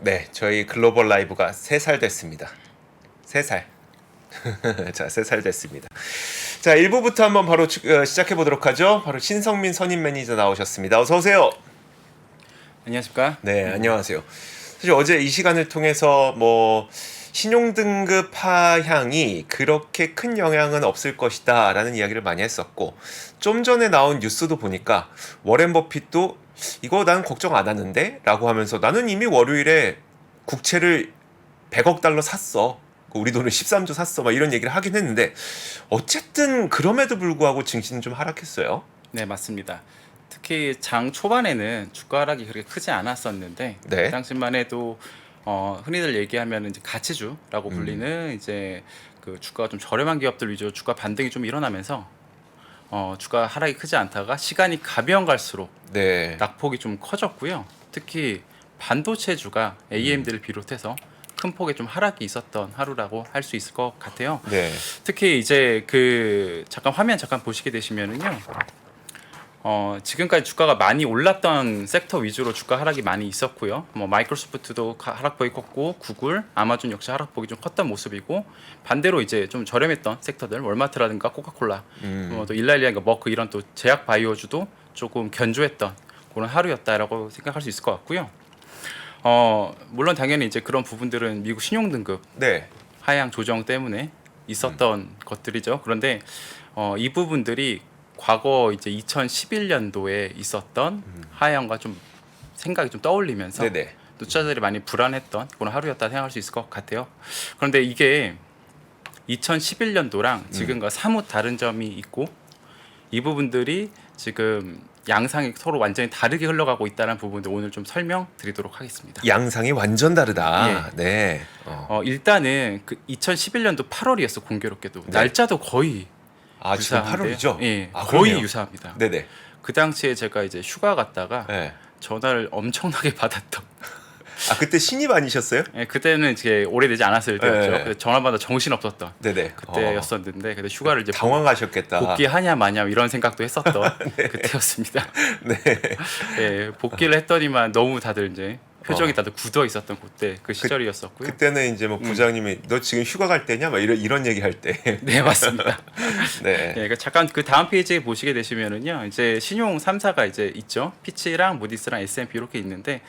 네, 저희 글로벌 라이브가 3살 됐습니다. 3살. 자, 3살 됐습니다. 자, 1부부터 한번 바로 시작해 보도록 하죠. 바로 신성민 선임 매니저 나오셨습니다. 어서 오세요. 안녕하십니까? 네, 안녕하세요. 사실 어제 이 시간을 통해서 신용등급 하향이 그렇게 큰 영향은 없을 것이다 라는 이야기를 많이 했었고, 좀 전에 나온 뉴스도 보니까 워렌 버핏도 이거 난 걱정 안 하는데? 라고 하면서 나는 이미 월요일에 국채를 100억 달러 샀어. 우리 돈을 13조 샀어. 막 이런 얘기를 하긴 했는데, 어쨌든 그럼에도 불구하고 증시는 좀 하락했어요. 네, 맞습니다. 특히 장 초반에는 주가 하락이 그렇게 크지 않았었는데 네. 그 당시만 해도 흔히들 얘기하면 이제 가치주라고 불리는 이제 그 주가가 좀 저렴한 기업들 위주로 주가 반등이 좀 일어나면서 주가 하락이 크지 않다가 시간이 가면 갈수록 네. 낙폭이 좀 커졌고요. 특히 반도체주가 AMD를 비롯해서 큰 폭의 좀 하락이 있었던 하루라고 할 수 있을 것 같아요. 네. 특히 이제 잠깐 화면 보시게 되시면은요. 지금까지 주가가 많이 올랐던 섹터 위주로 주가 하락이 많이 있었고요. 마이크로소프트도 하락폭이 컸고, 구글, 아마존 역시 하락폭이 좀 컸던 모습이고, 반대로 이제 좀 저렴했던 섹터들, 월마트라든가 코카콜라, 또 일라일리아, 머크 이런 또 제약 바이오주도 조금 견조했던 그런 하루였다라고 생각할 수 있을 것 같고요. 물론 당연히 이제 그런 부분들은 미국 신용등급 네. 하향 조정 때문에 있었던 것들이죠. 그런데 이 부분들이 과거 이제 2011년도에 있었던 하향과 좀 생각이 좀 떠올리면서 네네. 투자자들이 많이 불안했던 그런 하루였다 생각할 수 있을 것 같아요. 그런데 이게 2011년도랑 지금과 사뭇 다른 점이 있고, 이 부분들이 지금 양상이 서로 완전히 다르게 흘러가고 있다는 부분들 오늘 좀 설명드리도록 하겠습니다. 양상이 완전 다르다. 예. 네. 일단은 그 2011년도 8월이었어, 공교롭게도. 네. 날짜도 거의 지금 유사한데요. 8월이죠? 예, 거의 그러네요. 유사합니다. 네네. 그 당시에 제가 이제 휴가 갔다가 네. 전화를 엄청나게 받았던. 그때 신입 아니셨어요? 예, 그때는 이제 오래되지 않았을 때였죠. 네. 그래서 전화받아 정신 없었던 네네. 그때였었는데, 근데 휴가를 이제 당황하셨겠다. 복귀하냐 마냐 이런 생각도 했었던 그때였습니다. 네. 예, 복귀를 했더니만 너무 다들 이제 표정이 다들 굳어 있었던 그때 그 시절이었었고요. 그때는 이제 부장님이 너 지금 휴가 갈 때냐? 막 이런 얘기 할 때. 네, 맞습니다. 네. 네, 잠깐 그 다음 페이지에 보시게 되시면은요, 이제 신용 3사가 이제 있죠. 피치랑 무디스랑 S&P 이렇게 있는데,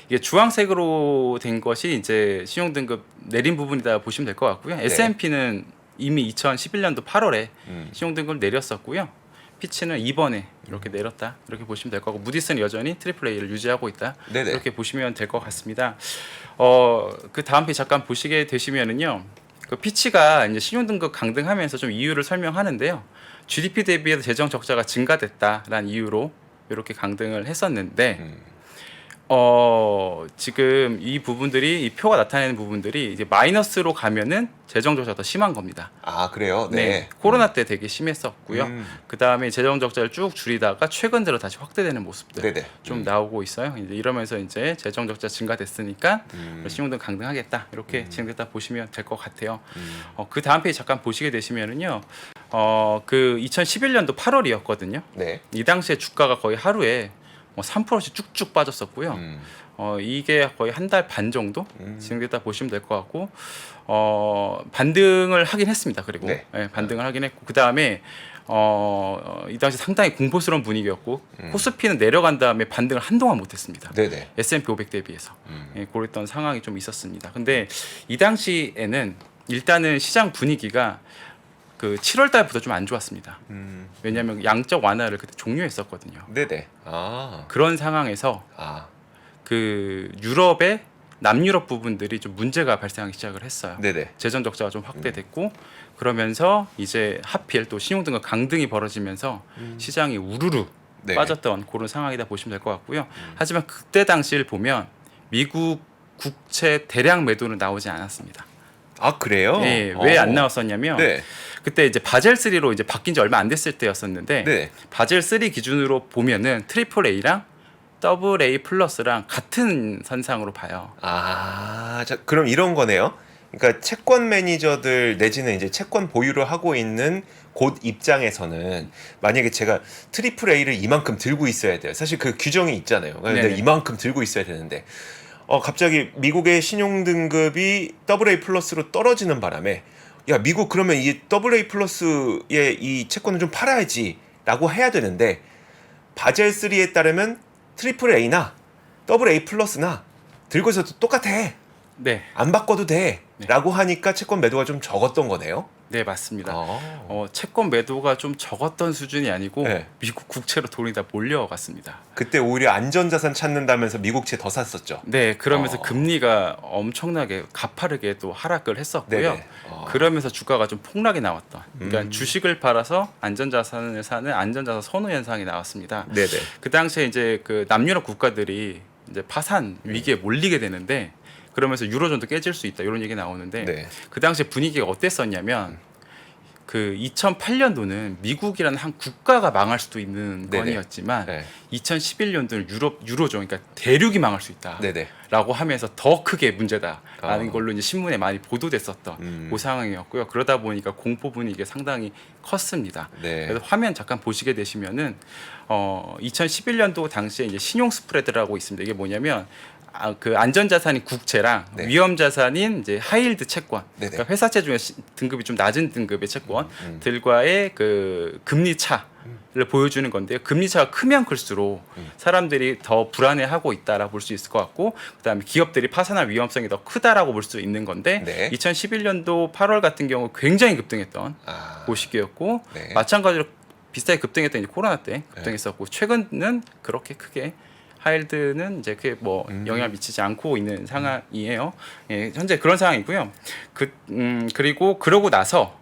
이게 주황색으로 된 것이 이제 신용 등급 내린 부분이다 보시면 될 것 같고요. S&P는 이미 2011년도 8월에 신용 등급을 내렸었고요. 피치는 이번에 이렇게 내렸다 이렇게 보시면 될 거고, 무디스는 여전히 트리플 A를 유지하고 있다. 네네. 이렇게 보시면 될 것 같습니다. 그 다음 페이지 잠깐 보시게 되시면은요, 그 피치가 이제 신용등급 강등하면서 좀 이유를 설명하는데요. GDP 대비해서 재정 적자가 증가됐다라는 이유로 이렇게 강등을 했었는데, 지금 이 부분들이, 이 표가 나타내는 부분들이 이제 마이너스로 가면은 재정 적자가 더 심한 겁니다. 그래요? 네. 코로나 때 되게 심했었고요. 음. 그 다음에 재정 적자를 쭉 줄이다가 최근 들어 다시 확대되는 모습들 네네. 좀 나오고 있어요. 이제 이러면서 이제 재정 적자 증가됐으니까 신용등 강등하겠다 이렇게 진행됐다 보시면 될 것 같아요. 그 다음 페이지 잠깐 보시게 되시면은요, 그 2011년도 8월이었거든요. 네. 이 당시에 주가가 거의 하루에 3%씩 쭉쭉 빠졌었고요. 이게 거의 한 달 반 정도 진행됐다 보시면 될 것 같고, 반등을 하긴 했습니다. 그리고 네. 반등을 하긴 했고, 그 다음에 이 당시 상당히 공포스러운 분위기였고, 코스피는 내려간 다음에 반등을 한동안 못했습니다. 네네. S&P 500 대비해서 그랬던 상황이 좀 있었습니다. 근데 이 당시에는 일단은 시장 분위기가 그 7월 달부터 좀 안 좋았습니다. 왜냐하면 양적 완화를 그때 종료했었거든요. 네네. 그런 상황에서 그 유럽의 남유럽 부분들이 좀 문제가 발생하기 시작을 했어요. 네네. 재정 적자가 좀 확대됐고, 그러면서 이제 하필 또 신용등급 강등이 벌어지면서 시장이 우르르 네. 빠졌던 그런 상황이다 보시면 될 것 같고요. 하지만 그때 당시를 보면 미국 국채 대량 매도는 나오지 않았습니다. 그래요? 예, 왜 안 나왔었냐면, 네. 그때 이제 바젤 3로 이제 바뀐 지 얼마 안 됐을 때였었는데, 네. 바젤 3 기준으로 보면은 트리플 A랑 더블 A 플러스랑 같은 선상으로 봐요. 자, 그럼 이런 거네요. 그러니까 채권 매니저들 내지는 이제 채권 보유를 하고 있는 곳 입장에서는 만약에 제가 트리플 A를 이만큼 들고 있어야 돼요. 사실 그 규정이 있잖아요. 근데 네네. 이만큼 들고 있어야 되는데 갑자기 미국의 신용 등급이 AA 플러스로 떨어지는 바람에 야 미국 그러면 이 AA 플러스의 이 채권을 좀 팔아야지라고 해야 되는데 바젤 3에 따르면 트리플 A나 AA 플러스나 들고 있어도 똑같아. 네, 안 바꿔도 돼라고 하니까 채권 매도가 좀 적었던 거네요. 네 맞습니다. 아. 채권 매도가 좀 적었던 수준이 아니고 네. 미국 국채로 돈이 다 몰려갔습니다. 그때 오히려 안전자산 찾는다면서 미국채 더 샀었죠. 네, 그러면서 어. 금리가 엄청나게 가파르게 또 하락을 했었고요. 네네. 그러면서 주가가 좀 폭락이 나왔던. 그러니까 주식을 팔아서 안전자산을 사는 안전자산 선호 현상이 나왔습니다. 네네. 그 당시에 이제 그 남유럽 국가들이 이제 파산 위기에 몰리게 되는데 그러면서 유로존도 깨질 수 있다 이런 얘기 나오는데 네. 그 당시에 분위기가 어땠었냐면 그 2008년도는 미국이라는 한 국가가 망할 수도 있는 네네. 건이었지만 네. 2011년도는 유로존 그러니까 대륙이 망할 수 있다. 네네. 라고 하면서 더 크게 문제다라는 아. 걸로 이제 신문에 많이 보도됐었던 그 상황이었고요. 그러다 보니까 공포 분위기가 상당히 컸습니다. 네. 그래서 화면 잠깐 보시게 되시면은 2011년도 당시에 이제 신용 스프레드라고 있습니다. 이게 뭐냐면 그 안전자산인 국채랑 네. 위험자산인 이제 하이힐드 채권, 네네. 그러니까 회사채 중에 등급이 좀 낮은 등급의 채권들과의 그 금리 차를 보여주는 건데요. 금리 차가 크면 클수록 사람들이 더 불안해하고 있다라고 볼 수 있을 것 같고, 그다음에 기업들이 파산할 위험성이 더 크다라고 볼 수 있는 건데, 네. 2011년도 8월 같은 경우 굉장히 급등했던 그 시기였고, 네. 마찬가지로 비슷하게 급등했던 이제 코로나 때 급등했었고, 최근은 그렇게 크게 하이힐드는 이제 크게 뭐 영향을 미치지 않고 있는 상황이에요. 예, 현재 그런 상황이고요. 그리고 그러고 나서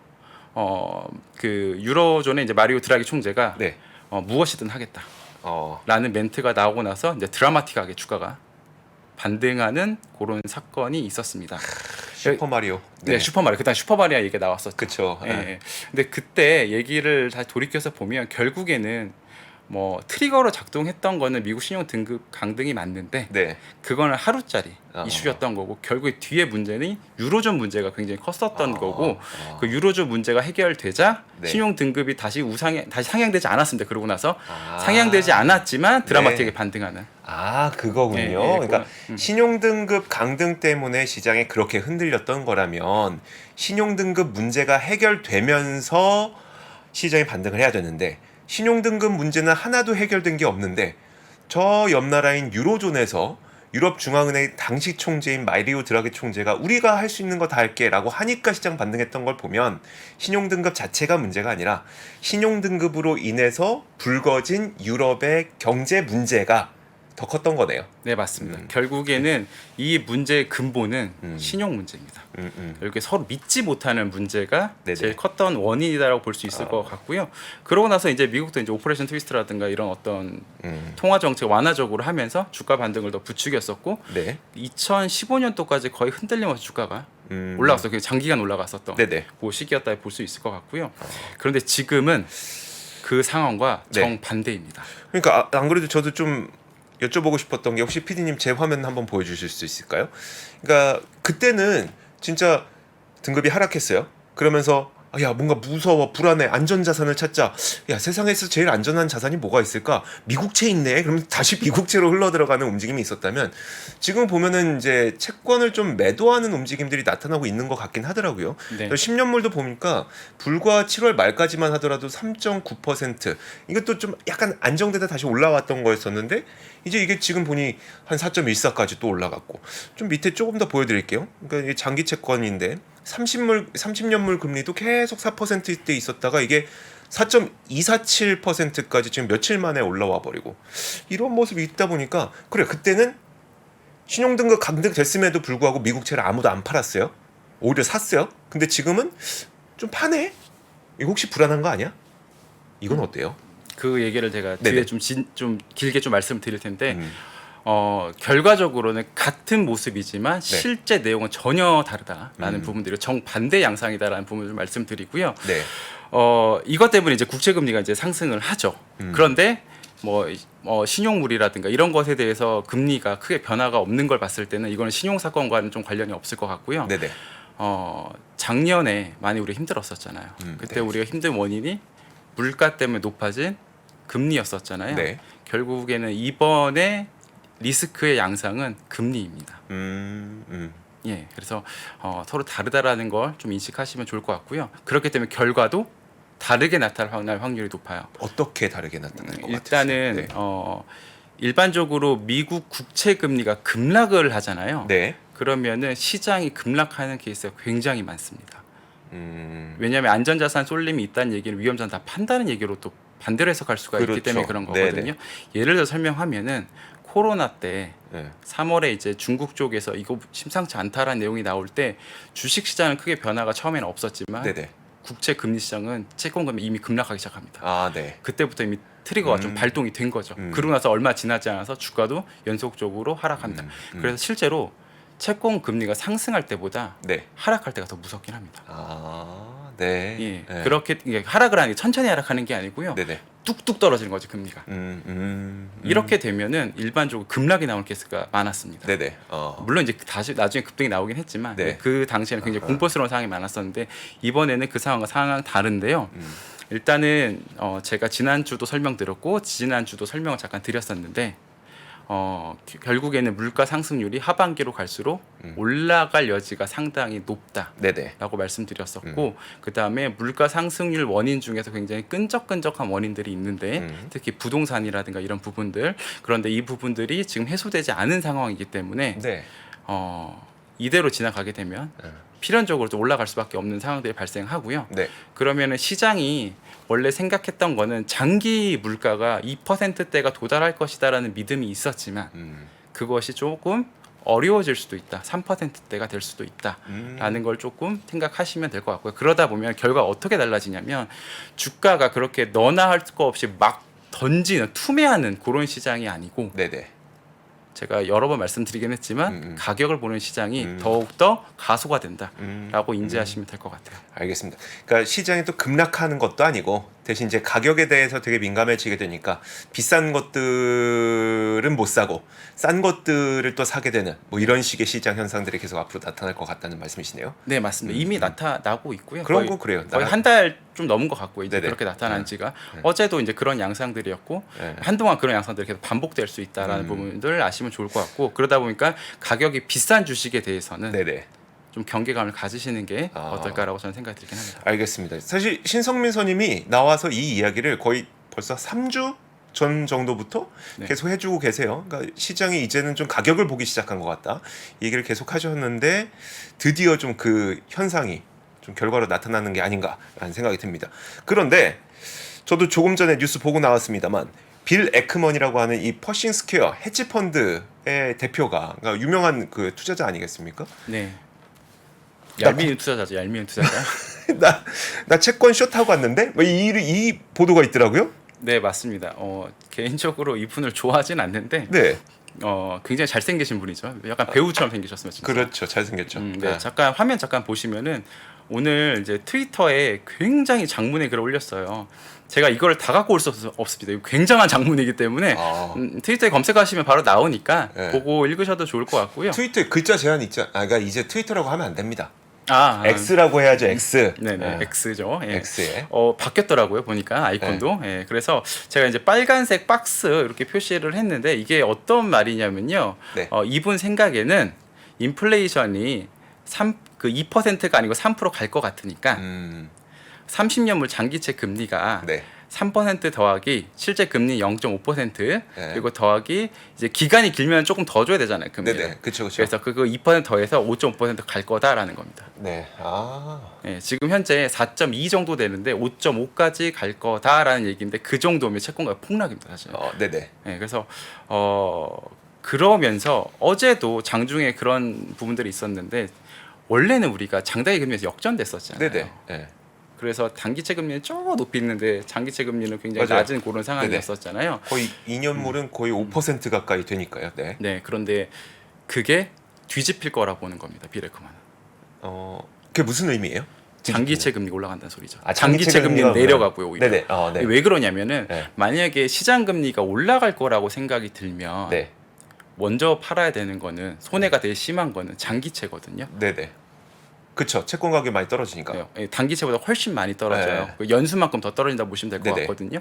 그 유로존의 이제 마리오 드라기 총재가 네. 무엇이든 하겠다라는 어. 멘트가 나오고 나서 이제 드라마틱하게 주가가 반등하는 그런 사건이 있었습니다. 슈퍼 마리오. 네, 슈퍼마리오. 그다음 슈퍼마리오 얘기가 나왔었죠. 그쵸. 예, 네. 예. 근데 그때 얘기를 다시 돌이켜서 보면 결국에는 뭐 트리거로 작동했던 거는 미국 신용 등급 강등이 맞는데 네. 그거는 하루짜리 어. 이슈였던 거고, 결국에 뒤에 문제는 유로존 문제가 굉장히 컸었던 거고, 그 유로존 문제가 해결되자 네. 신용 등급이 다시 상향되지 않았습니다. 그러고 나서 아. 상향되지 않았지만 드라마틱하게 네. 반등하는. 그거군요. 예, 예, 그러니까 그건, 신용 등급 강등 때문에 시장이 그렇게 흔들렸던 거라면 신용 등급 문제가 해결되면서 시장이 반등을 해야 되는데, 신용 등급 문제는 하나도 해결된 게 없는데 저 옆 나라인 유로존에서 유럽 중앙은행 당시 총재인 마리오 드라기 총재가 우리가 할 수 있는 거 다 할게라고 하니까 시장 반등했던 걸 보면 신용 등급 자체가 문제가 아니라 신용 등급으로 인해서 불거진 유럽의 경제 문제가 더 컸던 거네요. 네, 맞습니다. 결국에는 이 문제의 근본은 음. 신용 문제입니다. 음. 이렇게 서로 믿지 못하는 문제가 네네. 제일 컸던 원인이다라고 볼 수 있을 것 같고요. 그러고 나서 이제 미국도 이제 오퍼레이션 트위스트라든가 이런 어떤 통화 정책 완화적으로 하면서 주가 반등을 더 부추겼었고, 네. 2015년도까지 거의 흔들림 없이 주가가 음. 올라갔어요. 그게 장기간 올라갔었던 네네. 그 시기였다 볼 수 있을 것 같고요. 그런데 지금은 그 상황과 네. 정반대입니다. 그러니까 안 그래도 저도 좀 여쭤보고 싶었던 게, 혹시 PD님 제 화면 한번 보여주실 수 있을까요? 그러니까 그때는 진짜 등급이 하락했어요. 그러면서 야 뭔가 무서워, 불안해, 안전자산을 찾자. 야 세상에서 제일 안전한 자산이 뭐가 있을까? 미국채 있네. 그러면 다시 미국채로 흘러들어가는 움직임이 있었다면, 지금 보면은 이제 채권을 좀 매도하는 움직임들이 나타나고 있는 것 같긴 하더라고요. 네. 10년물도 보니까 불과 7월 말까지만 하더라도 3.9%, 이것도 좀 약간 안정되다 다시 올라왔던 거였었는데, 이제 이게 지금 보니 한 4.14까지 또 올라갔고, 좀 밑에 조금 더 보여드릴게요. 그러니까 이게 장기 채권인데 30년물 금리도 계속 4%대 있었다가 이게 4.247%까지 지금 며칠 만에 올라와 버리고, 이런 모습이 있다 보니까, 그래 그때는 신용등급 강등됐음에도 불구하고 미국채를 아무도 안 팔았어요. 오히려 샀어요. 근데 지금은 좀 파네. 이거 혹시 불안한 거 아니야? 이건 어때요? 그 얘기를 제가 네네. 뒤에 좀 길게 좀 말씀을 드릴 텐데, 결과적으로는 같은 모습이지만 실제 내용은 전혀 다르다라는 부분들이 정반대 양상이다라는 부분을 좀 말씀드리고요. 네. 이것 때문에 이제 국채 금리가 이제 상승을 하죠. 그런데 신용물이라든가 이런 것에 대해서 금리가 크게 변화가 없는 걸 봤을 때는 이거는 신용 사건과는 좀 관련이 없을 것 같고요. 네네. 작년에 많이 우리 힘들었었잖아요. 그때 네. 우리가 힘든 원인이 물가 때문에 높아진 금리였었잖아요. 네. 결국에는 이번에 리스크의 양상은 금리입니다. 예, 그래서 서로 다르다라는 걸 좀 인식하시면 좋을 것 같고요. 그렇기 때문에 결과도 다르게 나타날 확률이 높아요. 어떻게 다르게 나타날 것 일단은 같으세요? 일반적으로 미국 국채 금리가 급락을 하잖아요. 네. 그러면은 시장이 급락하는 케이스가 굉장히 많습니다. 음, 왜냐하면 안전자산 쏠림이 있다는 얘기는 위험자산 다 판다는 얘기로 또 반대로 해석할 수가 있기 그렇죠. 때문에 그런 거거든요. 네네. 예를 들어 설명하면은 코로나 때 네. 3월에 이제 중국 쪽에서 이거 심상치 않다라는 내용이 나올 때 주식 시장은 크게 변화가 처음에는 없었지만 네네. 국채 금리 시장은 채권 금리 이미 급락하기 시작합니다. 아, 네. 그때부터 이미 트리거가 좀 발동이 된 거죠. 그러고 나서 얼마 지나지 않아서 주가도 연속적으로 하락합니다. 그래서 실제로 채권 금리가 상승할 때보다 네. 하락할 때가 더 무섭긴 합니다. 아, 네. 예, 네. 그렇게 이게 하락을 하는 게 천천히 하락하는 게 아니고요. 네네. 뚝뚝 떨어지는 거죠 금리가. 이렇게 되면은 일반적으로 급락이 나올 케이스가 많았습니다. 네네. 물론 이제 다시 나중에 급등이 나오긴 했지만 네. 그 당시에는 굉장히 공포스러운 상황이 많았었는데 이번에는 그 상황과 상황 다른데요. 일단은 제가 지난주도 설명드렸고 지난주도 설명을 잠깐 드렸었는데 결국에는 물가 상승률이 하반기로 갈수록 올라갈 여지가 상당히 높다라고 네네. 말씀드렸었고 그 다음에 물가 상승률 원인 중에서 굉장히 끈적끈적한 원인들이 있는데 특히 부동산이라든가 이런 부분들 그런데 이 부분들이 지금 해소되지 않은 상황이기 때문에 네. 이대로 지나가게 되면 필연적으로 좀 올라갈 수밖에 없는 상황들이 발생하고요. 네. 그러면은 시장이 원래 생각했던 거는 장기 물가가 2%대가 도달할 것이다라는 믿음이 있었지만 그것이 조금 어려워질 수도 있다. 3%대가 될 수도 있다라는 걸 조금 생각하시면 될 것 같고요. 그러다 보면 결과가 어떻게 달라지냐면 주가가 그렇게 너나 할 거 없이 막 던지는 투매하는 그런 시장이 아니고 네네. 제가 여러 번 말씀드리긴 했지만 가격을 보는 시장이 더욱더 가소가 된다라고 인지하시면 될 것 같아요. 알겠습니다. 그러니까 시장이 또 급락하는 것도 아니고 대신 이제 가격에 대해서 되게 민감해지게 되니까 비싼 것들은 못 사고 싼 것들을 또 사게 되는 뭐 이런 식의 시장 현상들이 계속 앞으로 나타날 것 같다는 말씀이시네요. 네, 맞습니다. 이미 나타나고 있고요. 그런 거 그래요. 거의 한 달 좀 넘은 것 같고 이제 네네. 그렇게 나타난 지가 어제도 이제 그런 양상들이었고 네. 한동안 그런 양상들이 계속 반복될 수 있다라는 부분들 아시면 좋을 것 같고 그러다 보니까 가격이 비싼 주식에 대해서는 네네. 좀 경계감을 가지시는 게 어떨까라고 저는 생각이 들긴 합니다. 알겠습니다. 사실 신성민 선임이 나와서 이 이야기를 거의 벌써 3주 전 정도부터 네. 계속 해주고 계세요. 그러니까 시장이 이제는 좀 가격을 보기 시작한 것 같다. 이 얘기를 계속 하셨는데 드디어 좀 그 현상이 좀 결과로 나타나는 게 아닌가라는 생각이 듭니다. 그런데 저도 조금 전에 뉴스 보고 나왔습니다만 빌 에크먼이라고 하는 이 퍼싱 스퀘어 헤지 펀드의 대표가 그러니까 유명한 그 투자자 아니겠습니까? 네. 얄미운 투자자죠. 얄미운 투자자. 나 채권 숏하고 왔는데 뭐 이 보도가 있더라고요. 네, 맞습니다. 개인적으로 이분을 좋아하진 않는데 네, 굉장히 잘생기신 분이죠. 약간 배우처럼 생기셨으면 진짜. 그렇죠. 잘생겼죠. 네, 아. 잠깐 화면 잠깐 보시면은 오늘 이제 트위터에 굉장히 장문의 글을 올렸어요. 제가 이걸 다 갖고 올 수 없습니다. 이거 굉장한 장문이기 때문에 트위터에 검색하시면 바로 나오니까 네. 보고 읽으셔도 좋을 것 같고요. 트위터에 글자 제한 있잖아. 그러니까 이제 트위터라고 하면 안 됩니다. 아, X라고 해야죠. X. 네네, X죠. 예. X에. 바뀌었더라고요. 보니까 아이콘도. 예, 그래서 제가 이제 빨간색 박스 이렇게 표시를 했는데 이게 어떤 말이냐면요. 네. 이분 생각에는 인플레이션이 2%가 아니고 3%갈 것 같으니까 30년물 장기채 금리가 네. 3% 더하기 실제 금리 0.5% 네. 그리고 더하기 이제 기간이 길면 조금 더 줘야 되잖아요. 금리를. 네네. 그렇죠. 그래서 그거 2% 더해서 5.5%갈 거다라는 겁니다. 네. 아. 예, 지금 현재 4.2 정도 되는데 5.5까지 갈 거다라는 얘기인데 그 정도면 채권가 폭락입니다, 사실. 네네. 예, 그래서 그러면서 어제도 장중에 그런 부분들이 있었는데 원래는 우리가 장단기 금리에서 역전됐었잖아요. 네네. 네. 그래서 단기채 금리는 좀 높이 있는데 장기채 금리는 굉장히 맞아요. 낮은 그런 상황이었었잖아요. 거의 2년물은 거의 5% 가까이 되니까요. 네. 네, 그런데 그게 뒤집힐 거라고 보는 겁니다, 비레크만은. 그게 무슨 의미예요? 장기채 금리가 올라간다는 소리죠. 아, 장기채 금리는 금리가 내려가고요, 오히려. 네네. 네. 왜 그러냐면은 네. 만약에 시장 금리가 올라갈 거라고 생각이 들면 네. 먼저 팔아야 되는 거는 손해가 되게 심한 거는 장기채거든요. 네네. 그쵸. 채권 가격이 많이 떨어지니까. 네, 단기채보다 훨씬 많이 떨어져요. 네. 그 연수만큼 더 떨어진다 보시면 될 것 네네. 같거든요.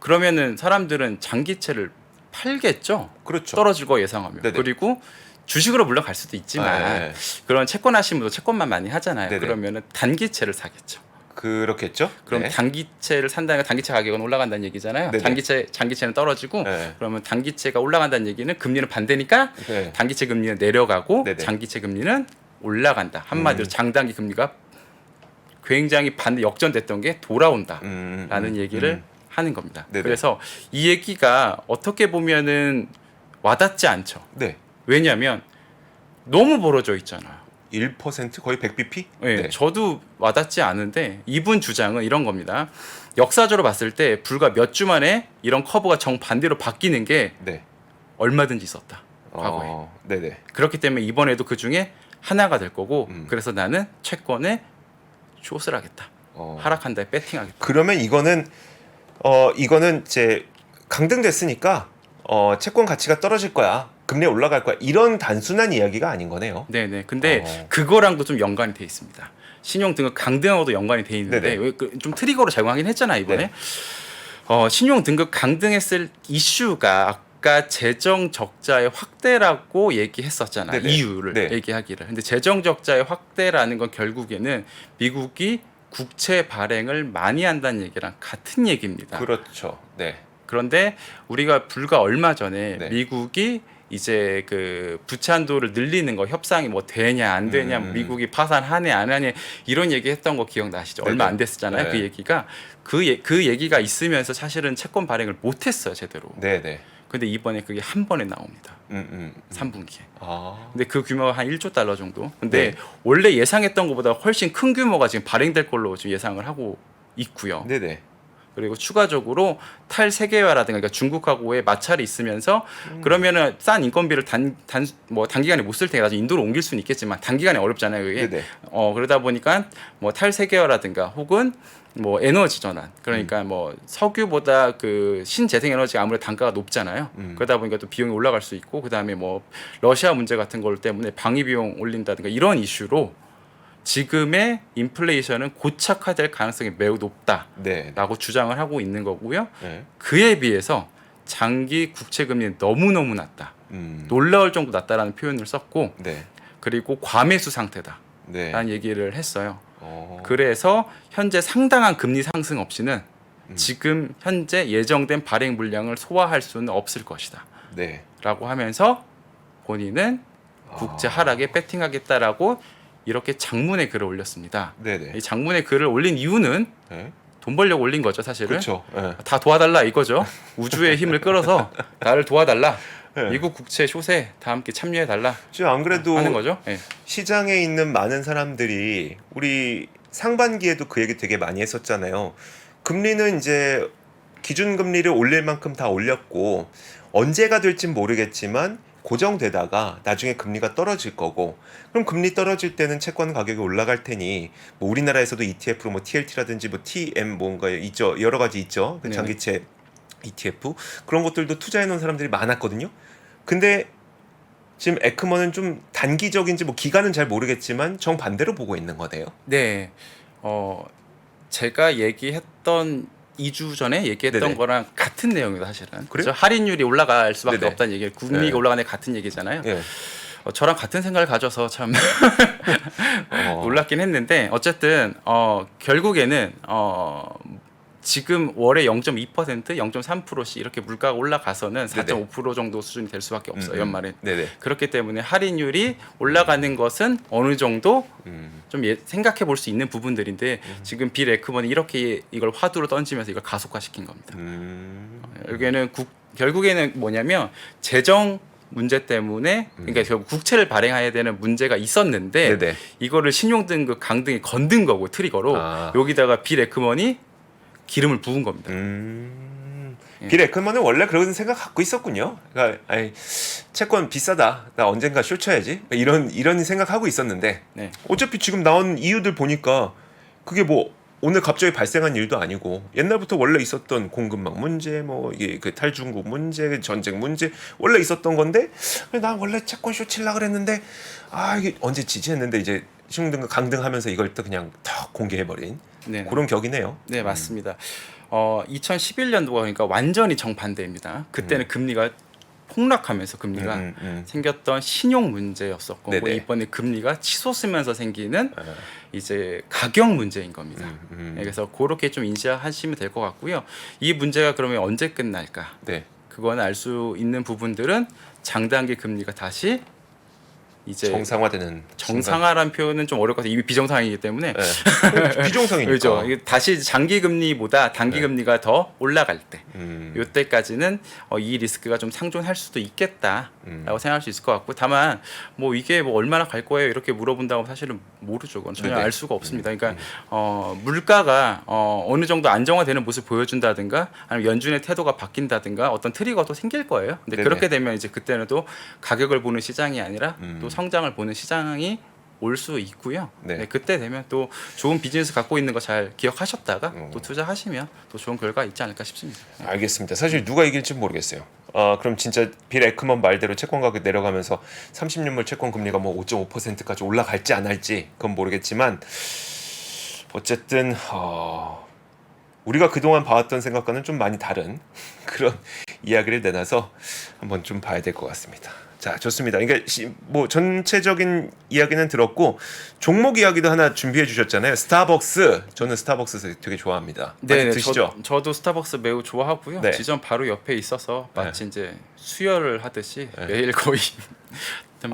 그러면은 사람들은 장기채를 팔겠죠. 그렇죠. 떨어질 거 예상하면. 네네. 그리고 주식으로 물론 갈 수도 있지만 네. 그런 채권 하시는 분도 채권만 많이 하잖아요. 네네. 그러면은 단기채를 사겠죠. 그렇겠죠. 그럼 네. 단기채를 산다는 건 단기채 가격은 올라간다는 얘기잖아요. 네네. 장기채는 떨어지고 네. 그러면 단기채가 올라간다는 얘기는 금리는 반대니까 네. 단기채 금리는 내려가고 네네. 장기채 금리는 올라간다. 한마디로 장단기 금리가 굉장히 반대 역전됐던 게 돌아온다라는 얘기를 하는 겁니다. 네네. 그래서 이 얘기가 어떻게 보면은 와닿지 않죠. 네. 왜냐하면 너무 벌어져 있잖아요. 1% 거의 100bp? 네, 저도 와닿지 않은데 이분 주장은 이런 겁니다. 역사적으로 봤을 때 불과 몇 주 만에 이런 커브가 정반대로 바뀌는 게 네. 얼마든지 있었다. 과거에. 네네. 그렇기 때문에 이번에도 그 중에 하나가 될 거고 그래서 나는 채권에 숏을 하겠다. 하락한다에 배팅하겠다. 그러면 이거는 이제 강등됐으니까 채권 가치가 떨어질 거야. 금리 올라갈 거야. 이런 단순한 이야기가 아닌 거네요. 네네. 근데 그거랑도 좀 연관이 돼 있습니다. 신용 등급 강등하고도 연관이 돼 있는데 네네. 좀 트리거로 작용하긴 했잖아요 이번에. 네. 신용 등급 강등했을 이슈가 아까 재정 적자의 확대라고 얘기했었잖아요. 네네. 이유를 네. 얘기하기를. 근데 재정 적자의 확대라는 건 결국에는 미국이 국채 발행을 많이 한다는 얘기랑 같은 얘기입니다. 그렇죠. 네. 그런데 우리가 불과 얼마 전에 네. 미국이 이제 그 부채 한도를 늘리는 거 협상이 뭐 되냐 안 되냐 미국이 파산하네 안 하네 이런 얘기했던 거 기억나시죠? 얼마 안 됐었잖아요. 네. 그 얘기가 그 얘기가 있으면서 사실은 채권 발행을 못했어요 제대로. 네네. 근데 이번에 그게 한 번에 나옵니다. 3분기에. 근데 그 규모가 한 1조 달러 정도. 근데 네. 원래 예상했던 것보다 훨씬 큰 규모가 지금 발행될 걸로 지금 예상을 하고 있고요. 네네. 그리고 추가적으로 탈세계화라든가 그러니까 중국하고의 마찰이 있으면서 그러면은 싼 인건비를 단기간에 못 쓸 테니까 나중에 인도로 옮길 수는 있겠지만 단기간에 어렵잖아요 그게. 네네. 그러다 보니까 뭐 탈세계화라든가 혹은 뭐 에너지 전환 그러니까 뭐 석유보다 그 신재생 에너지가 아무래도 단가가 높잖아요. 그러다 보니까 또 비용이 올라갈 수 있고 그다음에 뭐 러시아 문제 같은 걸 때문에 방위 비용 올린다든가 이런 이슈로 지금의 인플레이션은 고착화될 가능성이 매우 높다라고 네. 주장을 하고 있는 거고요. 네. 그에 비해서 장기 국채 금리는 너무너무 낮다. 놀라울 정도 낮다라는 표현을 썼고 네. 그리고 과매수 상태다라는 네. 얘기를 했어요. 그래서 현재 상당한 금리 상승 없이는 지금 현재 예정된 발행 물량을 소화할 수는 없을 것이다. 네. 라고 하면서 본인은 국채 하락에 배팅하겠다라고 이렇게 장문의 글을 올렸습니다. 네네. 이 장문의 글을 올린 이유는 네. 돈 벌려고 올린 거죠, 사실은. 그렇죠. 네. 다 도와달라 이거죠. 우주의 힘을 끌어서 나를 도와달라. 네. 미국 국채 숏에 다 함께 참여해달라 지금 안 그래도 하는 거죠. 네. 시장에 있는 많은 사람들이 우리 상반기에도 그 얘기 되게 많이 했었잖아요. 금리는 이제 기준금리를 올릴 만큼 다 올렸고 언제가 될진 모르겠지만 고정되다가 나중에 금리가 떨어질 거고 그럼 금리 떨어질 때는 채권 가격이 올라갈 테니 뭐 우리나라에서도 ETF로 뭐 TLT라든지 뭐 TM 뭔가 있죠. 여러 가지 있죠. 그 네네. 장기채 ETF 그런 것들도 투자해 놓은 사람들이 많았거든요. 근데 지금 에크먼은 좀 단기적인지 뭐 기간은 잘 모르겠지만 정반대로 보고 있는 거네요. 네. 제가 얘기했던 2주 전에 얘기했던 네네. 거랑 같은 내용이다 사실은. 그래요? 그죠? 할인율이 올라갈 수밖에 네네. 없다는 얘기. 금리가 네. 올라가는 게 같은 얘기잖아요. 예. 저랑 같은 생각을 가져서 참 어. 놀랍긴 했는데 어쨌든 결국에는 지금 월에 0.2%, 0.3%씩 이렇게 물가가 올라가서는 4.5% 정도 수준이 될 수밖에 없어요. 연말에. 네네. 그렇기 때문에 할인율이 올라가는 것은 어느 정도 음. 좀 생각해 볼 수 있는 부분들인데 지금 빌 에크먼이 이렇게 이걸 화두로 던지면서 이걸 가속화시킨 겁니다. 여기에는 결국에는 뭐냐면 재정 문제 때문에 그러니까 결국 국채를 발행해야 되는 문제가 있었는데 네네. 이거를 신용등급 강등이 건든 거고 트리거로 여기다가 빌 에크먼이 기름을 부은 겁니다. 빌 에크먼은 원래 그런 생각 갖고 있었군요. 그러니까 아이, 채권 비싸다. 나 언젠가 숏 쳐야지. 이런 생각하고 있었는데 네. 어차피 지금 나온 이유들 보니까 그게 뭐 오늘 갑자기 발생한 일도 아니고 옛날부터 원래 있었던 공급망 문제, 뭐 이게 그 탈중국 문제, 전쟁 문제 원래 있었던 건데 난 원래 채권 숏 칠라 그랬는데 이게 언제 지지했는데 이제 신용등급 강등하면서 이걸 또 그냥 턱 공개해버린 네네. 그런 격이네요. 네 맞습니다. 2011년도가 그러니까 완전히 정반대입니다. 그때는 금리가 폭락하면서 금리가 생겼던 신용 문제였었고 네네. 이번에 금리가 치솟으면서 생기는 이제 가격 문제인 겁니다. 그래서 그렇게 좀 인지하시면 될 것 같고요. 이 문제가 그러면 언제 끝날까? 네. 그건 알 수 있는 부분들은 장단기 금리가 다시 이제 정상화되는 정상화라는 표현은 좀 어려울 것 같아요. 이미 비정상이기 때문에 네. 비정상이니까. 그렇죠. 이게 다시 장기 금리보다 단기 금리가 더 올라갈 때, 이때까지는 이 리스크가 좀 상존할 수도 있겠다라고 생각할 수 있을 것 같고, 다만 뭐 이게 뭐 얼마나 갈 거예요 이렇게 물어본다고 사실은 모르죠. 그건 전혀 네네. 알 수가 없습니다. 그러니까 물가가 어느 정도 안정화되는 모습 보여준다든가, 아니면 연준의 태도가 바뀐다든가 어떤 트리거도 생길 거예요. 근데 네네. 그렇게 되면 이제 그때는 또 가격을 보는 시장이 아니라 또 성장을 보는 시장이 올 수 있고요. 네. 네, 그때 되면 또 좋은 비즈니스 갖고 있는 거 잘 기억하셨다가 또 투자하시면 또 좋은 결과 있지 않을까 싶습니다. 알겠습니다. 사실 누가 이길지 모르겠어요. 그럼 진짜 빌 에크먼 말대로 채권 가격 내려가면서 30년물 채권 금리가 뭐 5.5%까지 올라갈지 안 할지 그건 모르겠지만 어쨌든 우리가 그동안 봐왔던 생각과는 좀 많이 다른 그런 이야기를 내놔서 한번 좀 봐야 될 것 같습니다. 자, 좋습니다. 그러니까 뭐 전체적인 이야기는 들었고 종목 이야기도 하나 준비해 주셨잖아요. 스타벅스. 저는 스타벅스 되게 좋아합니다. 많이 드시죠? 저도 스타벅스 매우 좋아하고요. 네. 지점 바로 옆에 있어서 마치 이제 수혈을 하듯이 매일 거의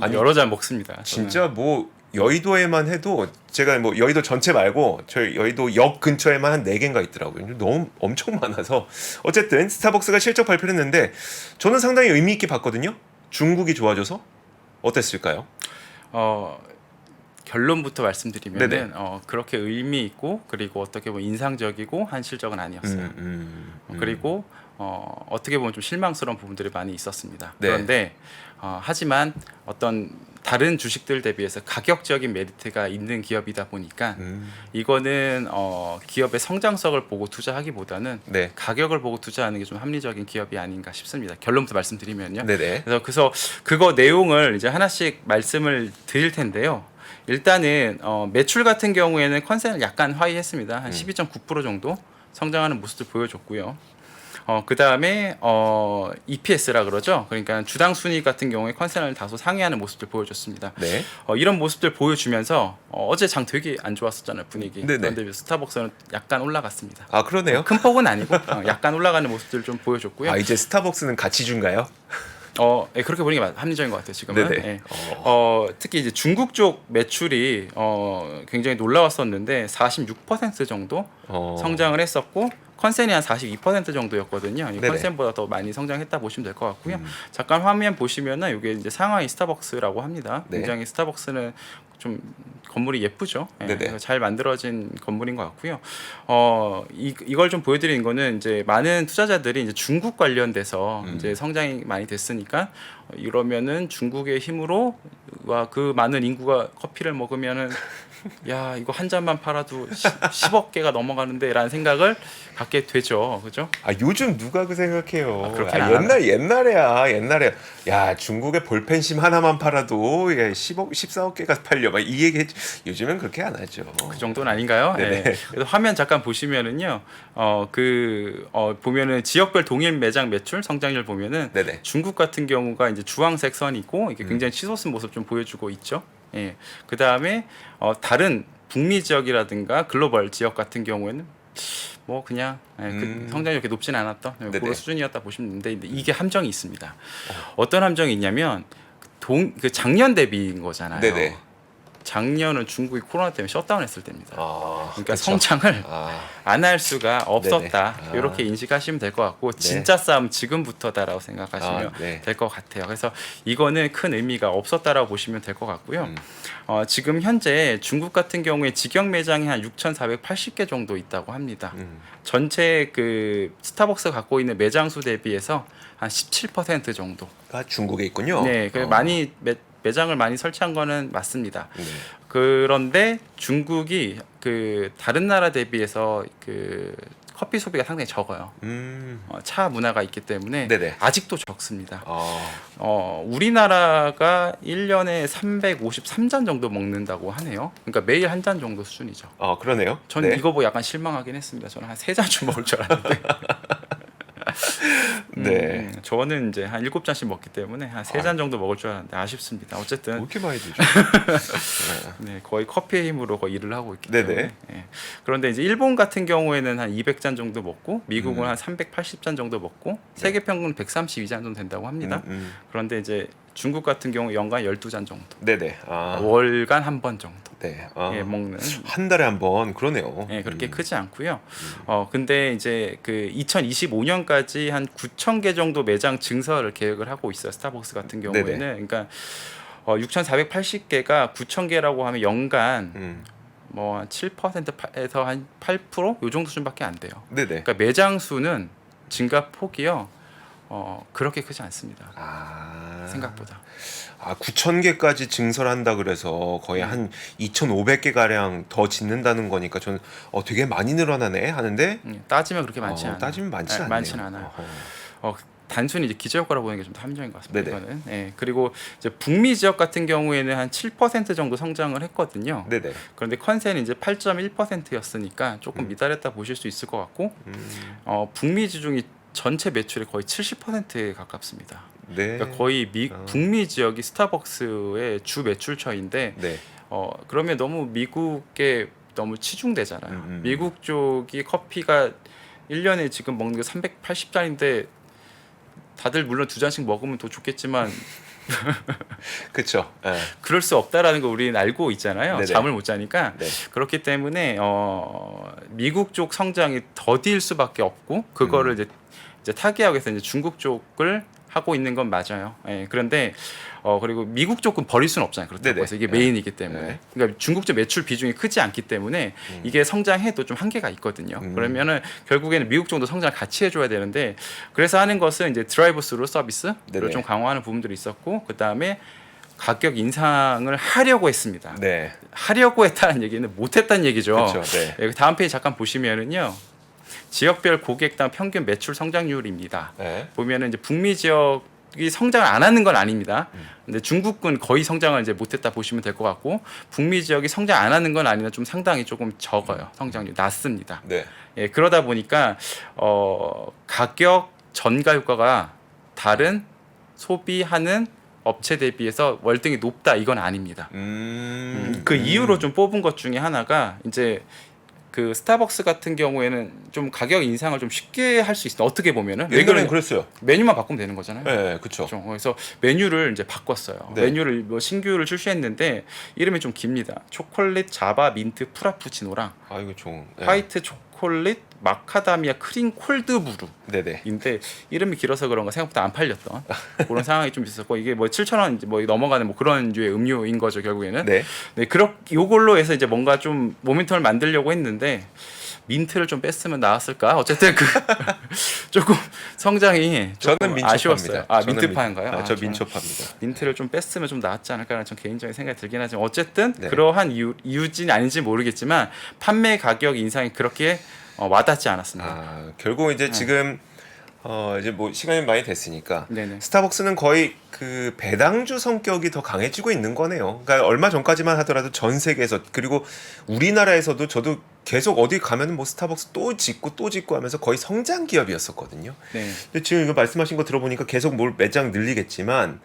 아니, 여러 잔 먹습니다. 저는. 진짜 뭐 여의도에만 해도 제가 뭐 여의도 전체 말고 저희 여의도 역 근처에만 한 4개인가 있더라고요. 너무 엄청 많아서 어쨌든 스타벅스가 실적 발표를 했는데 저는 상당히 의미 있게 봤거든요. 중국이 좋아져서 어땠을까요? 결론부터 말씀드리면은 네네. 그렇게 의미 있고 그리고 어떻게 보면 인상적이고 한 실적은 아니었어요. 그리고 어떻게 보면 좀 실망스러운 부분들이 많이 있었습니다. 네. 그런데 하지만 어떤 다른 주식들 대비해서 가격적인 메리트가 있는 기업이다 보니까 이거는 기업의 성장성을 보고 투자하기보다는 네. 가격을 보고 투자하는 게 좀 합리적인 기업이 아닌가 싶습니다. 결론부터 말씀드리면요. 네네. 그래서 그거 내용을 이제 하나씩 말씀을 드릴 텐데요. 일단은 매출 같은 경우에는 컨센을 약간 하회했습니다. 한 12.9% 정도 성장하는 모습을 보여줬고요. 그 다음에 EPS라 그러죠. 그러니까 주당 순이익 같은 경우에 컨센을 다소 상회하는 모습을 보여줬습니다. 네. 이런 모습들 보여주면서 어제 장 되게 안 좋았었잖아요, 분위기. 네네. 그런데 스타벅스는 약간 올라갔습니다. 아, 그러네요. 큰 폭은 아니고 약간 올라가는 모습들 좀 보여줬고요. 아, 이제 스타벅스는 가치주인가요? 예, 그렇게 보는 게 합리적인 것 같아요, 지금은. 네네. 예. 특히 이제 중국 쪽 매출이 굉장히 놀라웠었는데 46% 정도 성장을 했었고 컨센이 한 42% 정도였거든요. 이 네네. 컨센보다 더 많이 성장했다 보시면 될 것 같고요. 잠깐 화면 보시면은 이게 이제 상하이 스타벅스라고 합니다. 네. 굉장히 스타벅스는 좀 건물이 예쁘죠. 예, 네네. 그래서 잘 만들어진 건물인 것 같고요. 이걸 좀 보여드리는 거는 이제 많은 투자자들이 이제 중국 관련돼서 이제 성장이 많이 됐으니까 이러면은 중국의 힘으로 와 그 많은 인구가 커피를 먹으면은 야 이거 한 잔만 팔아도 10억 개가 넘어가는데라는 생각을 갖게 되죠, 그죠? 아, 요즘 누가 그 생각해요? 그렇게는 안 옛날에 야 중국의 볼펜심 하나만 팔아도 10억 14억 개가 팔려 막 이 얘기 요즘은 그렇게 안 하죠. 그 정도는 아닌가요? 네네. 네. 그래서 화면 잠깐 보시면은요, 보면은 지역별 동일 매장 매출 성장률 보면은 네네. 중국 같은 경우가 이제 주황색 선이고 이게 굉장히 치솟은 모습 좀 보여주고 있죠. 예. 그 다음에 다른 북미 지역이라든가 글로벌 지역 같은 경우에는 뭐 그냥 그 성장이 그렇게 높진 않았던 네네. 그런 수준이었다 보시면 되는데 이게 함정이 있습니다. 어떤 함정이 있냐면 그 작년 대비인 거잖아요. 네네. 작년은 중국이 코로나 때문에 셧다운했을 때입니다. 그러니까 그쵸. 성장을 아, 안 할 수가 없었다. 네네. 이렇게 인식하시면 될 것 같고 진짜 싸움 지금부터다라고 생각하시면 네. 될 것 같아요. 그래서 이거는 큰 의미가 없었다라고 보시면 될 것 같고요. 지금 현재 중국 같은 경우에 직영 매장이 한 6,480개 정도 있다고 합니다. 전체 그 스타벅스 갖고 있는 매장 수 대비해서 한 17% 정도. 가 중국에 있군요. 네, 많이 매장을 많이 설치한 거는 맞습니다. 네. 그런데 중국이 그 다른 나라 대비해서 그 커피 소비가 상당히 적어요. 차 문화가 있기 때문에 네네. 아직도 적습니다. 우리나라가 1년에 353잔 정도 먹는다고 하네요. 그러니까 매일 한 잔 정도 수준이죠. 그러네요. 저는 네. 이거 보고 약간 실망하긴 했습니다. 저는 한 3잔쯤 먹을 줄 알았는데. 네. 저는 이제 한 7잔씩 먹기 때문에 한 3잔 정도 먹을 줄 알았는데 아쉽습니다. 왜 어쨌든 이렇게 많이 드죠? 네, 거의 커피의 힘으로 거의 일을 하고 있기 네네. 때문에. 예. 그런데 이제 일본 같은 경우에는 한 200잔 정도 먹고 미국은 한 380잔 정도 먹고 세계 평균 132잔 정도 된다고 합니다. 그런데 이제 중국 같은 경우 연간 12잔 정도. 네네. 아, 월간 한 번 정도. 네. 아, 예, 먹는. 한 달에 한 번 그러네요. 예, 그렇게 크지 않고요. 근데 이제 그 2025년까지 한 9,000개 정도 매장 증설을 계획을 하고 있어요. 스타벅스 같은 경우에는. 네네. 그러니까 6,480개가 9,000개라고 하면 연간 뭐 7%에서 한 8%요 정도 수준밖에 안 돼요. 네네. 그러니까 매장 수는 증가 폭이요. 그렇게 크지 않습니다. 아, 생각보다. 아, 9,000개까지 증설한다 그래서 거의 한 2,500개 가량 더 짓는다는 거니까 저는 되게 많이 늘어나네 하는데 따지면 그렇게 많지 않아요. 따지면 많지 않네요. 많지는 않아요. 어허. 단순히 이제 기저효과로 보는 게 좀 함정인 것 같습니다. 네네. 이거는. 예. 그리고 이제 북미 지역 같은 경우에는 한 7% 정도 성장을 했거든요. 네네. 그런데 컨센은 이제 8.1%였으니까 조금 미달했다 보실 수 있을 것 같고, 북미 지중이 전체 매출의 거의 70%에 가깝습니다. 네. 그러니까 거의 북미 지역이 스타벅스의 주 매출처인데, 네. 그러면 너무 미국에 너무 치중되잖아요. 미국 음. 쪽이 커피가 1년에 지금 먹는 게 380잔인데 다들 물론 2잔씩 먹으면 더 좋겠지만 그렇죠. 네. 그럴 수 없다라는 거 우리는 알고 있잖아요. 네네. 잠을 못 자니까. 네. 그렇기 때문에 미국 쪽 성장이 더딜 수밖에 없고 그거를 이제 타개하기 위해서 이제 중국 쪽을 하고 있는 건 맞아요. 예, 그런데 그리고 미국 쪽은 버릴 수는 없잖아요. 그렇다고 네네. 해서 이게 네. 메인이기 때문에. 네. 그러니까 중국 쪽 매출 비중이 크지 않기 때문에 이게 성장해도 좀 한계가 있거든요. 그러면은 결국에는 미국 정도 성장 같이 해줘야 되는데 그래서 하는 것은 이제 드라이브 스루 서비스를 네네. 좀 강화하는 부분들이 있었고 그 다음에 가격 인상을 하려고 했습니다. 네. 하려고 했다는 얘기는 못했다는 얘기죠. 그렇죠. 네. 예, 다음 페이지 잠깐 보시면은요. 지역별 고객당 평균 매출 성장률입니다. 네. 보면은 이제 북미 지역이 성장을 안 하는 건 아닙니다. 근데 중국은 거의 성장을 이제 못했다 보시면 될 것 같고 북미 지역이 성장 안 하는 건 아니라 좀 상당히 조금 적어요. 성장률 낮습니다. 네. 예, 그러다 보니까 가격 전가 효과가 다른 소비하는 업체 대비해서 월등히 높다 이건 아닙니다. 그 이유로 좀 뽑은 것 중에 하나가 이제 그 스타벅스 같은 경우에는 좀 가격 인상을 좀 쉽게 할 수 있어. 어떻게 보면은 예전엔 그랬어요. 메뉴만 바꾸면 되는 거잖아요. 네, 그렇죠. 그렇죠. 그래서 메뉴를 이제 바꿨어요. 네. 메뉴를 뭐 신규를 출시했는데 이름이 좀 깁니다. 초콜릿 자바 민트 프라푸치노랑 아 이거 좀 네. 화이트 초콜릿 마카다미아 크림 콜드브루. 네네. 인데 이름이 길어서 그런가 생각보다 안 팔렸던 그런 상황이 좀 있었고 이게 뭐 7,000원 뭐 넘어가는 뭐 그런 류의 음료인 거죠 결국에는. 네. 네, 요걸로 해서 이제 뭔가 좀 모멘텀을 만들려고 했는데 민트를 좀 뺐으면 나았을까? 어쨌든 그 조금 성장이 조금 저는 민초파입니다. 아쉬웠어요. 아, 민트파인가요? 저 저는 민초파입니다. 민트를 좀 뺐으면 좀 나았지 않을까라는 전 개인적인 생각이 들긴 하지만 어쨌든 네. 그러한 이유진 아닌지 모르겠지만 판매 가격 인상이 그렇게 와닿지 않았습니다. 아 결국 이제 지금 이제 뭐 시간이 많이 됐으니까 네네. 스타벅스는 거의 그 배당주 성격이 더 강해지고 있는 거네요. 그러니까 얼마 전까지만 하더라도 전 세계에서 그리고 우리나라에서도 저도 계속 어디 가면은 뭐 스타벅스 또 짓고 하면서 거의 성장 기업이었었거든요. 네. 근데 지금 이거 말씀하신 거 들어보니까 계속 뭘 매장 늘리겠지만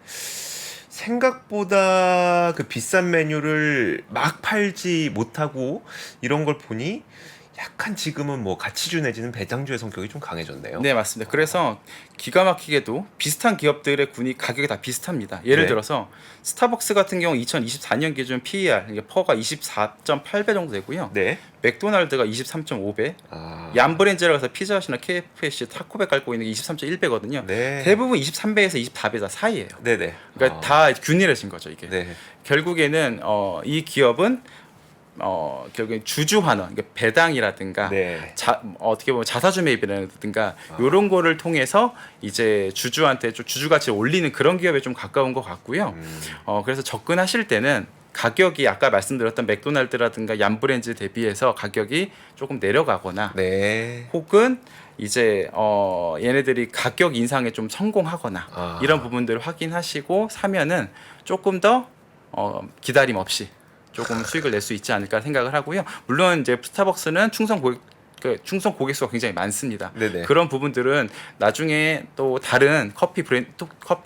생각보다 그 비싼 메뉴를 막 팔지 못하고 이런 걸 보니 약간 지금은 뭐 가치주 내지는 배당주의 성격이 좀 강해졌네요. 네, 맞습니다. 그래서 기가 막히게도 비슷한 기업들의 군이 가격이 다 비슷합니다. 예를 네. 들어서 스타벅스 같은 경우 2024년 기준 PER 이게 퍼가 24.8배 정도 되고요. 네. 맥도날드가 23.5배, 아. 얌브렌즈라 해서 피자헛이나 KFC, 타코벨 깔고 있는 게 23.1배거든요. 네. 대부분 23배에서 24배 사이예요. 네네. 그러니까 다 균일해진 거죠 이게. 네. 결국에는 이 기업은 결국엔 주주 환원, 그러니까 배당이라든가 네. 어떻게 보면 자사주 매입이라든가 이런 거를 통해서 이제 주주한테 좀 주주 가치를 올리는 그런 기업에 좀 가까운 것 같고요. 그래서 접근하실 때는 가격이 아까 말씀드렸던 맥도날드라든가 얌브렌즈 대비해서 가격이 조금 내려가거나 네. 혹은 이제 얘네들이 가격 인상에 좀 성공하거나 이런 부분들을 확인하시고 사면은 조금 더 기다림 없이 조금 수익을 낼 수 있지 않을까 생각을 하고요. 물론 이제 스타벅스는 충성 그 충성 고객수가 굉장히 많습니다. 네네. 그런 부분들은 나중에 또 다른 커피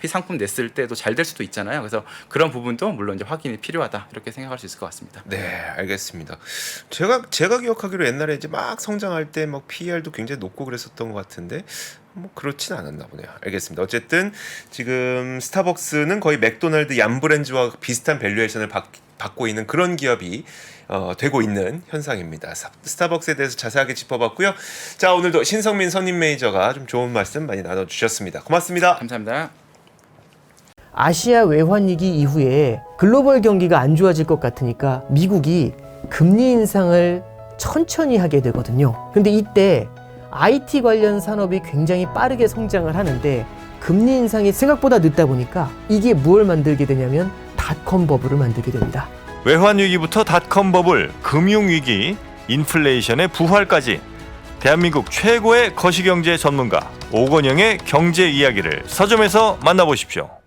상품 냈을 때도 잘 될 수도 있잖아요. 그래서 그런 부분도 물론 이제 확인이 필요하다 이렇게 생각할 수 있을 것 같습니다. 네, 알겠습니다. 제가 기억하기로 옛날에 이제 막 성장할 때 막 PER도 굉장히 높고 그랬었던 것 같은데 뭐 그렇진 않았나 보네요. 알겠습니다. 어쨌든 지금 스타벅스는 거의 맥도날드 얀브렌즈와 비슷한 밸류에이션을 받고 있는 그런 기업이 되고 있는 현상입니다. 스타벅스에 대해서 자세하게 짚어봤고요. 자, 오늘도 신성민 선임 매니저가 좀 좋은 말씀 많이 나눠주셨습니다. 고맙습니다. 감사합니다. 아시아 외환위기 이후에 글로벌 경기가 안 좋아질 것 같으니까 미국이 금리 인상을 천천히 하게 되거든요. 근데 이때 IT 관련 산업이 굉장히 빠르게 성장을 하는데 금리 인상이 생각보다 늦다 보니까 이게 무엇을 만들게 되냐면 닷컴 버블을 만들게 됩니다. 외환위기부터 닷컴 버블, 금융위기, 인플레이션의 부활까지 대한민국 최고의 거시경제 전문가 오건영의 경제 이야기를 서점에서 만나보십시오.